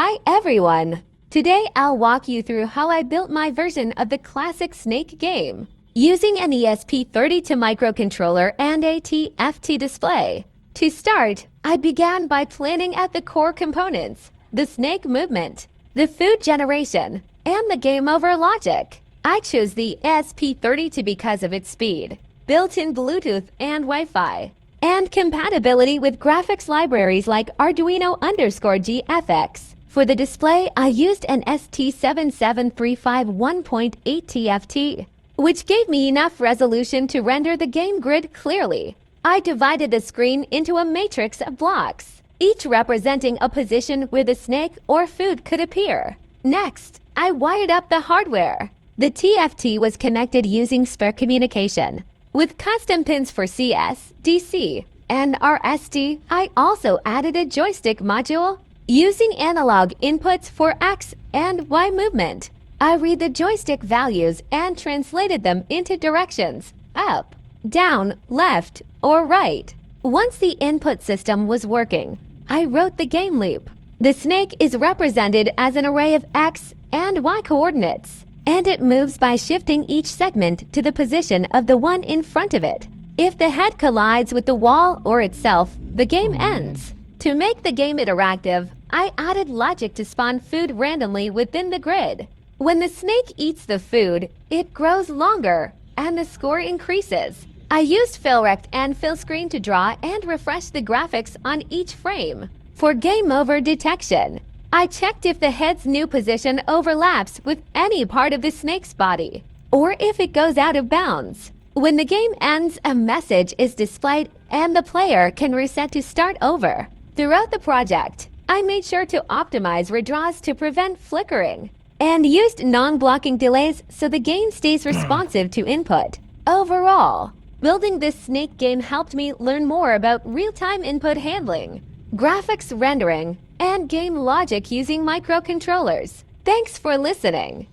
Hi everyone! Today I'll walk you through how I built my version of the classic Snake game using an ESP32 microcontroller and a TFT display. To start, I began by planning out the core components, the snake movement, the food generation, and the game over logic. I chose the ESP32 because of its speed, built-in Bluetooth and Wi-Fi, and compatibility with graphics libraries like Arduino_GFX. For the display, I used an ST7735 1.8 TFT, which gave me enough resolution to render the game grid clearly. I divided the screen into a matrix of blocks, each representing a position where the snake or food could appear. Next, I wired up the hardware. The TFT was connected using spare communication. With custom pins for CS, DC, and RST, I also added a joystick module using analog inputs for X and Y movement. I read the joystick values and translated them into directions: up, down, left, or right. Once the input system was working, I wrote the game loop. The snake is represented as an array of X and Y coordinates, and it moves by shifting each segment to the position of the one in front of it. If the head collides with the wall or itself, the game ends. To make the game interactive, I added logic to spawn food randomly within the grid. When the snake eats the food, it grows longer and the score increases. I used fill rect and fill screen to draw and refresh the graphics on each frame. For game over detection, I checked if the head's new position overlaps with any part of the snake's body, or if it goes out of bounds. When the game ends, a message is displayed and the player can reset to start over. Throughout the project, I made sure to optimize redraws to prevent flickering, and used non-blocking delays so the game stays responsive to input. Overall, building this snake game helped me learn more about real-time input handling, graphics rendering, and game logic using microcontrollers. Thanks for listening.